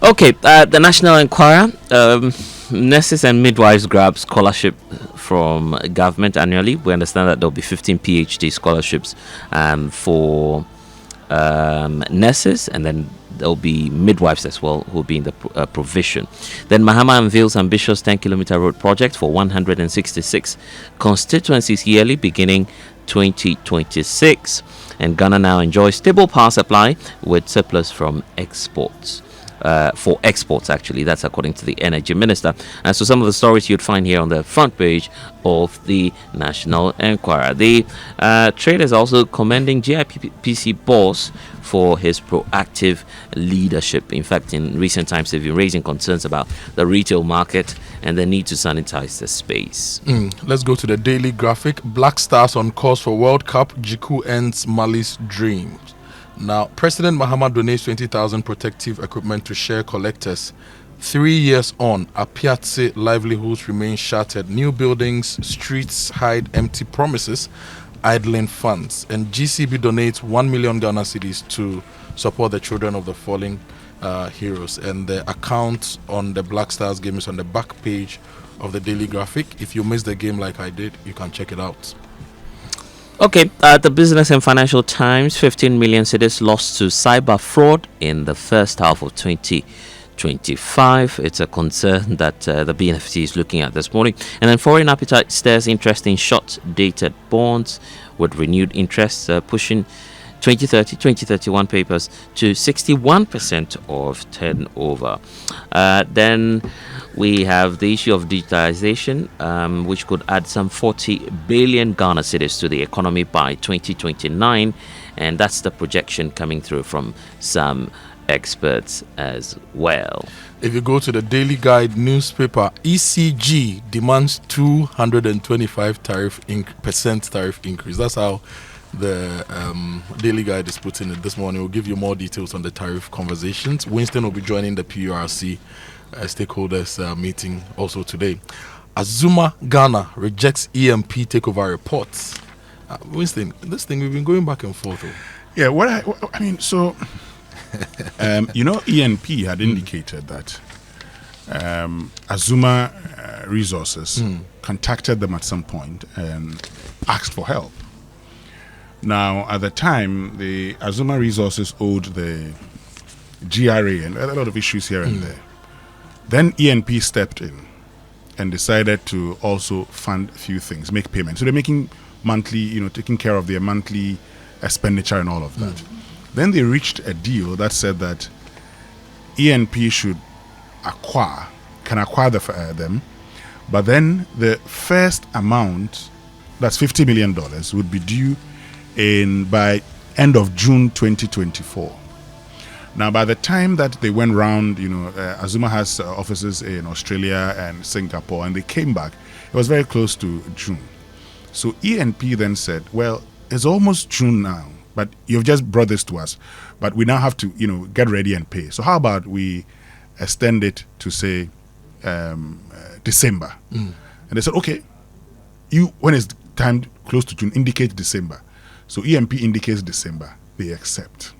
Okay, the National Enquirer, nurses and midwives grab scholarship from government annually. We understand that there'll be 15 PhD scholarships for nurses, and then there'll be midwives as well who will be in the provision. Then Mahama unveils ambitious 10-kilometer road project for 166 constituencies yearly beginning 2026. And Ghana now enjoys stable power supply with surplus from exports. For exports, actually, that's according to the energy minister. And so some of the stories you'd find here on the front page of the National Enquirer. The trade is also commending GIPC boss for his proactive leadership. In fact, in recent times, they've been raising concerns about the retail market and the need to sanitize the space. Let's go to the Daily Graphic. Black Stars on course for World Cup. Jiku ends Mali's dreams. Now, President Mahama donates 20,000 protective equipment to share collectors. 3 years on, Apiatse livelihoods remain shattered. New buildings, streets hide empty promises, idling funds. And GCB donates 1 million Ghana cedis to support the children of the fallen heroes. And the account on the Black Stars game is on the back page of the Daily Graphic. If you missed the game like I did, you can check it out. Okay, the Business and Financial Times, 15 million cedis lost to cyber fraud in the first half of 2025. It's a concern that the BNFC is looking at this morning. And then foreign appetite stirs interest in short-dated bonds with renewed interest pushing 2031 papers to 61% of turnover. Then we have the issue of digitalization, which could add some 40 billion Ghana cedis to the economy by 2029. And that's the projection coming through from some experts as well. If you go to the Daily Guide newspaper, ECG demands 225% tariff increase. That's how the Daily Guide is putting it this morning. We'll give you more details on the tariff conversations. Winston will be joining the PURC stakeholders meeting also today. Azuma Ghana rejects EMP takeover reports. Winston, this thing we've been going back and forth. Yeah, I mean, so ENP had indicated that Azuma Resources contacted them at some point and asked for help. Now, at the time, the Azuma Resources owed the GRA and a lot of issues here and there. Then ENP stepped in and decided to also fund a few things, make payments. So they're making monthly, taking care of their monthly expenditure and all of that. Then they reached a deal that said that ENP should can acquire them, but then the first amount, that's $50 million, would be due by end of June 2024. Now, by the time that they went round, Azuma has offices in Australia and Singapore, and they came back, it was very close to June. So ENP then said, well, it's almost June now, but you've just brought this to us, but we now have to, get ready and pay. So how about we extend it to, say, December? And they said, okay, when it's time close to June, indicate December. So EMP indicates December. They accept.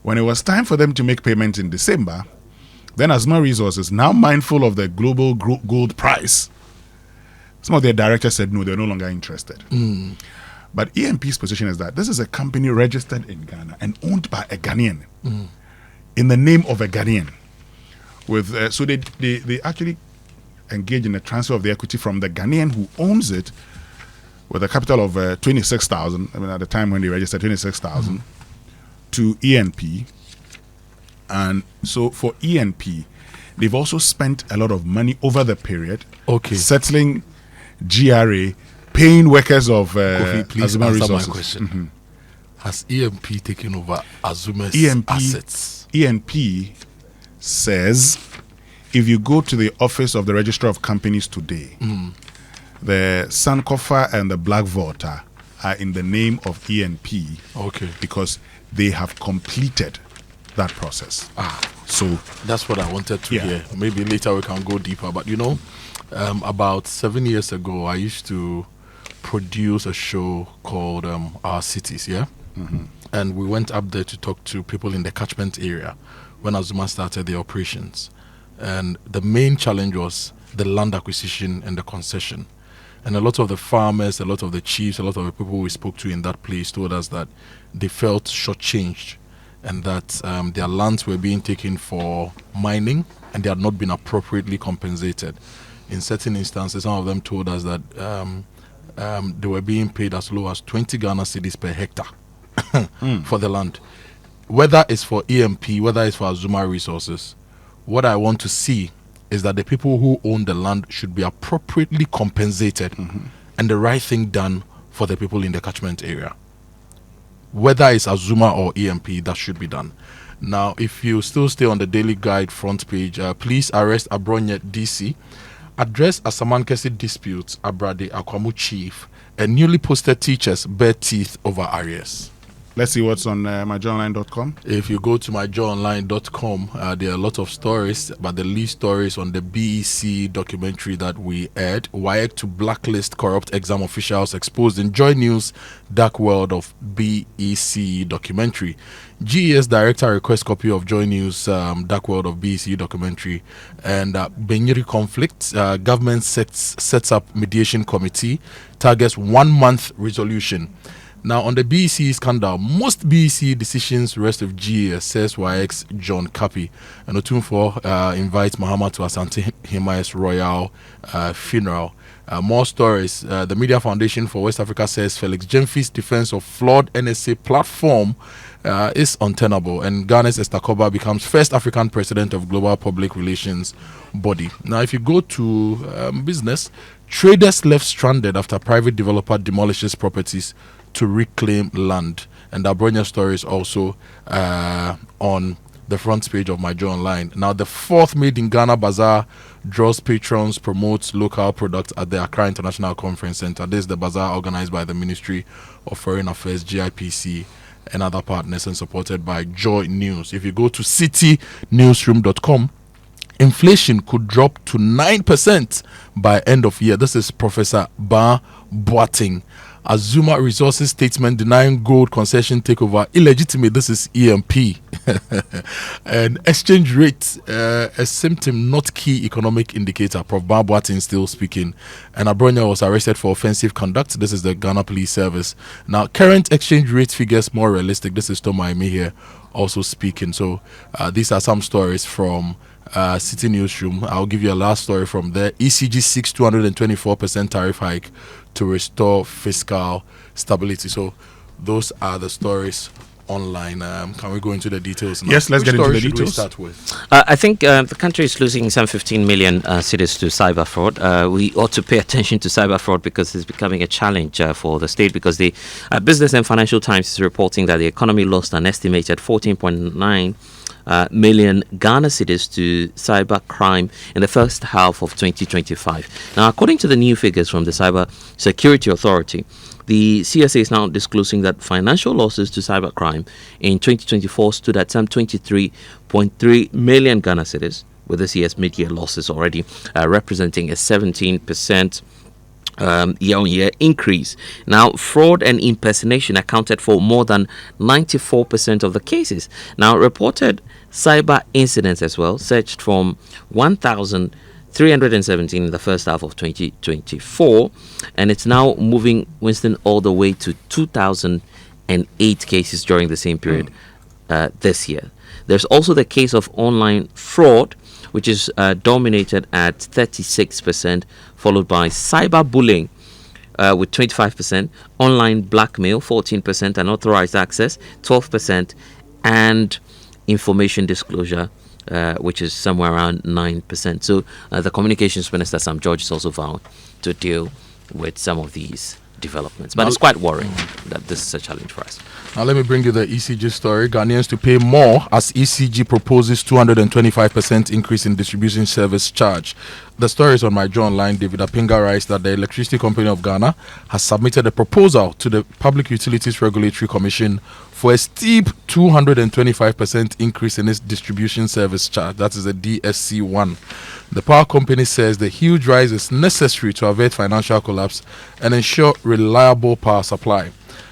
When it was time for them to make payments in December, then Azuma Resources, now mindful of the global gold price, some of their directors said no, they're no longer interested. But EMP's position is that this is a company registered in Ghana and owned by a Ghanaian, in the name of a Ghanaian. So they actually engage in a transfer of the equity from the Ghanaian who owns it with a capital of 26,000. I mean, at the time when they registered, 26,000 to ENP. And so for ENP, they've also spent a lot of money over the period, settling GRA, paying workers of Azuma Resources. My question. Has ENP taken over Azuma's assets? ENP says, if you go to the office of the Registrar of Companies today, the Sankofa and the Blackwater are in the name of ENP. Because they have completed that process. So that's what I wanted to hear. Maybe later we can go deeper. But about 7 years ago, I used to produce a show called Our Cities, and we went up there to talk to people in the catchment area when Azuma started the operations. And the main challenge was the land acquisition and the concession. And a lot of the farmers, a lot of the chiefs, a lot of the people we spoke to in that place told us that they felt shortchanged and that their lands were being taken for mining and they had not been appropriately compensated. In certain instances, some of them told us that they were being paid as low as 20 Ghana cedis per hectare for the land. Whether it's for EMP, whether it's for Azuma Resources, what I want to see is that the people who own the land should be appropriately compensated and the right thing done for the people in the catchment area. Whether it's Azuma or EMP, that should be done. Now, if you still stay on the Daily Guide front page, please arrest Abronye DC, address Asamankesi disputes, Abrade Akwamu chief, and newly posted teachers bare teeth over arrears. Let's see what's on myjoyonline.com. If you go to myjoyonline.com, there are a lot of stories, but the lead stories on the BEC documentary that we aired, WIEC to blacklist corrupt exam officials exposed in Joy News' Dark World of BEC documentary. GES director requests copy of Joy News' Dark World of BEC documentary. And Benyiri conflict, government sets up mediation committee, targets 1 month resolution. Now, on the BEC scandal, most BEC decisions rest with GES, says YX John Kapi. And Otunfo invites Mahama to Asante Himaye's royal funeral. More stories. The Media Foundation for West Africa says Felix Jemfi's defense of flawed NSA platform is untenable, and Ghana's Estacoba becomes first African president of Global Public Relations Body. Now, if you go to business, traders left stranded after private developer demolishes properties to reclaim land. And the Abronya story is also on the front page of My Joy Online. Now, the fourth Made in Ghana Bazaar draws patrons, promotes local products at the Accra International Conference Center. This is the bazaar organized by the Ministry of Foreign Affairs, GIPC, and other partners, and supported by Joy News. If you go to citynewsroom.com, inflation could drop to 9% by end of year. This is Professor Ba Boating. Azuma Resources statement denying gold concession takeover illegitimate. This is EMP. And exchange rate, a symptom, not key economic indicator. Prof. Ba Boating still speaking. And Abronya was arrested for offensive conduct. This is the Ghana Police Service. Now, current exchange rate figures more realistic. This is Tom Aime here also speaking. So these are some stories from City Newsroom. I'll give you a last story from there. ECG 224% tariff hike to restore fiscal stability. So those are the stories online. Can we go into the details now? Yes, let's get into the details. Should we start with? I think the country is losing some 15 million cedis to cyber fraud. We ought to pay attention to cyber fraud because it's becoming a challenge for the state, because the Business and Financial Times is reporting that the economy lost an estimated 14.9 million Ghana cedis to cyber crime in the first half of 2025. Now, according to the new figures from the Cyber Security Authority, the CSA is now disclosing that financial losses to cybercrime in 2024 stood at some 23.3 million Ghana cedis, with the CS mid-year losses already representing a 17% year-on-year increase. Now, fraud and impersonation accounted for more than 94% of the cases. Now, reported cyber incidents as well surged from 1,317 in the first half of 2024, and it's now moving, Winston, all the way to 2,008 cases during the same period this year. There's also the case of online fraud, which is dominated at 36%, followed by cyberbullying with 25%, online blackmail 14%, unauthorized access 12%, and information disclosure, which is somewhere around 9%. So the Communications Minister, Sam George, is also vowed to deal with some of these developments. But it's quite worrying that this is a challenge for us. Now let me bring you the ECG story. Ghanaians to pay more as ECG proposes 225% increase in distribution service charge. The story is on My Joy Online. David Apinga writes that the Electricity Company of Ghana has submitted a proposal to the Public Utilities Regulatory Commission for a steep 225% increase in its distribution service charge. That is a DSC1. The power company says the huge rise is necessary to avert financial collapse and ensure reliable power supply.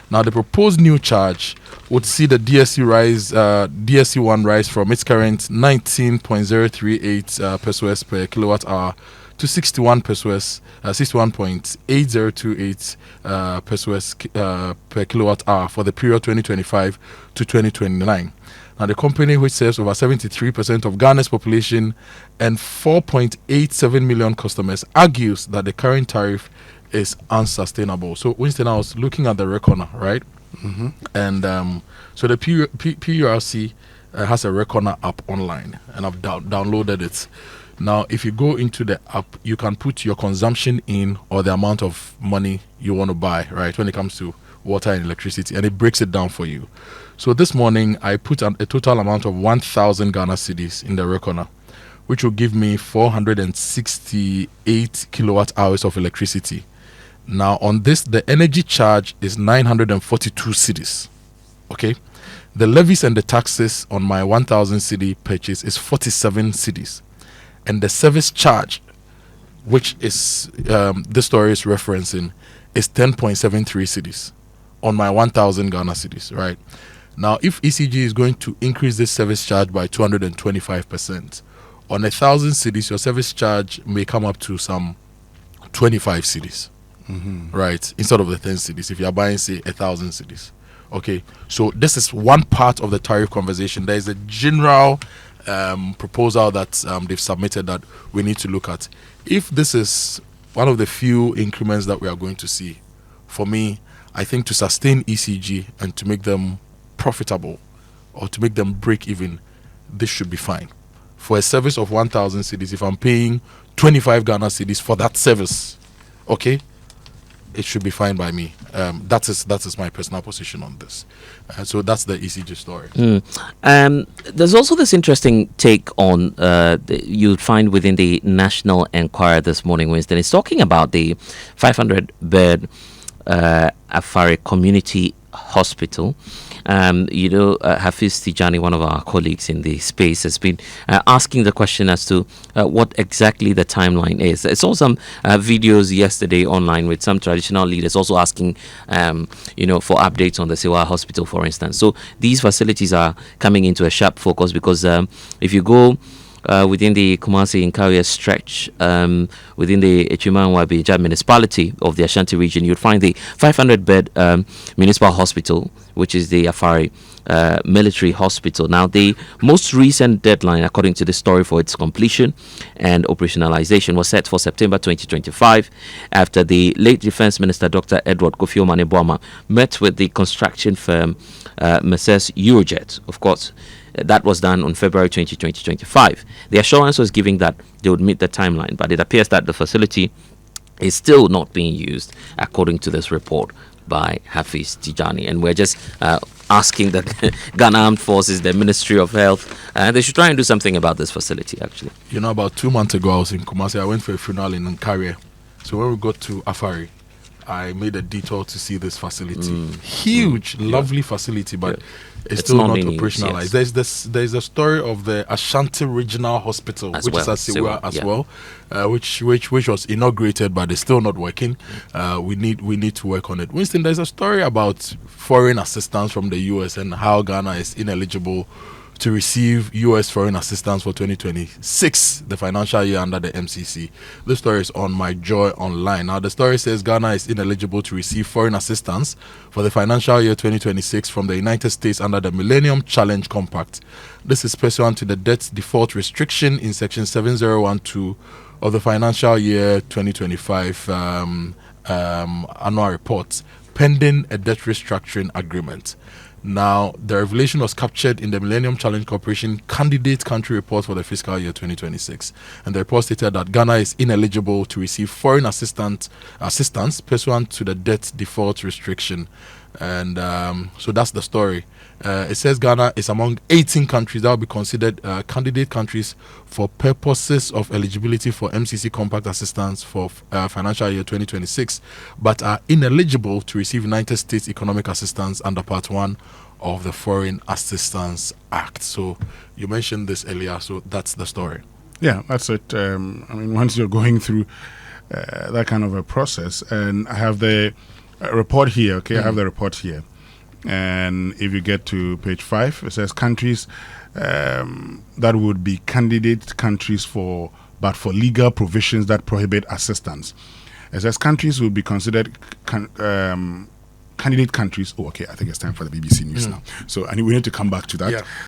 Now, the proposed new charge would see the DSC rise, DSC1 rise from its current 19.038 pesos per kilowatt hour to 61 pesos, 61.8028 pesos per kilowatt hour for the period 2025 to 2029. Now, the company, which serves over 73% of Ghana's population and 4.87 million customers, argues that the current tariff is unsustainable. So, Winston, I was looking at the Reckoner, right? Mm-hmm. And so the PURC has a Reckoner app online, and I've downloaded it. Now, if you go into the app, you can put your consumption in or the amount of money you want to buy, right, when it comes to water and electricity, and it breaks it down for you. So this morning, I put a total amount of 1,000 Ghana cedis in the Reckoner, which will give me 468 kilowatt hours of electricity. Now, on this, the energy charge is 942 cedis. Okay? The levies and the taxes on my 1,000 cedi purchase is 47 cedis. And the service charge, which is this story is referencing, is 10.73 cedis on my 1,000 Ghana cedis, right? Now, if ECG is going to increase this service charge by 225%, on 1,000 cedis, your service charge may come up to some 25 cedis. Mm-hmm. Right, instead of the 10 cedis, if you are buying, say, 1,000 cedis. Okay, so this is one part of the tariff conversation. There is a general proposal that they've submitted that we need to look at. If this is one of the few increments that we are going to see, for me, I think to sustain ECG and to make them profitable or to make them break even, this should be fine. For a service of 1,000 cedis, if I'm paying 25 Ghana cedis for that service, okay, it should be fine by me. That is my personal position on this. So that's the ECG story. There's also this interesting take on you'll find within the National Enquirer this morning, Winston. It's talking about the 500-bed Afari Community Hospital. Hafiz Tijani, one of our colleagues in the space, has been asking the question as to what exactly the timeline is. I saw some videos yesterday online with some traditional leaders also asking, for updates on the Sewa Hospital, for instance. So these facilities are coming into a sharp focus because if you go within the Kumasi and Karia stretch, within the Echimanwa municipality of the Ashanti region, you'd find the 500-bed municipal hospital, which is the Afari Military Hospital. Now, the most recent deadline, according to the story, for its completion and operationalization was set for September 2025 after the late Defense Minister, Dr. Edward Kofi Omane-Boamah, met with the construction firm Messrs. Eurojet, of course. That was done on February 20, 2025. The assurance was given that they would meet the timeline, but it appears that the facility is still not being used, according to this report by Hafiz Tijani. And we're just asking the Ghana Armed Forces, the Ministry of Health, they should try and do something about this facility, actually. About 2 months ago, I was in Kumasi. I went for a funeral in Nkaria. So when we got to Afari, I made a detour to see this facility. Huge, lovely facility, but it's still not operationalized. Yes. There's a story of the Ashanti Regional Hospital, which is at Sewa as well, which was inaugurated, but it's still not working. We need to work on it. Winston, there's a story about foreign assistance from the US and how Ghana is ineligible to receive US foreign assistance for 2026, the financial year under the MCC. This story is on My Joy Online. Now, the story says Ghana is ineligible to receive foreign assistance for the financial year 2026 from the United States under the Millennium Challenge Compact. This is pursuant to the debt default restriction in Section 7012 of the financial year 2025 annual reports, pending a debt restructuring agreement. Now, the revelation was captured in the Millennium Challenge Corporation Candidate Country Report for the fiscal year 2026. And the report stated that Ghana is ineligible to receive foreign assistance pursuant to the debt default restriction. And so that's the story. It says Ghana is among 18 countries that will be considered candidate countries for purposes of eligibility for MCC compact assistance for financial year 2026, but are ineligible to receive United States economic assistance under Part 1 of the Foreign Assistance Act. So you mentioned this earlier, so that's the story. Yeah, that's it. Once you're going through that kind of a process, and I have the report here, okay? I have the report here. And if you get to page 5, it says countries that would be candidate countries for legal provisions that prohibit assistance. It says countries will be considered candidate countries. Oh, okay. I think it's time for the BBC News now. So we need to come back to that.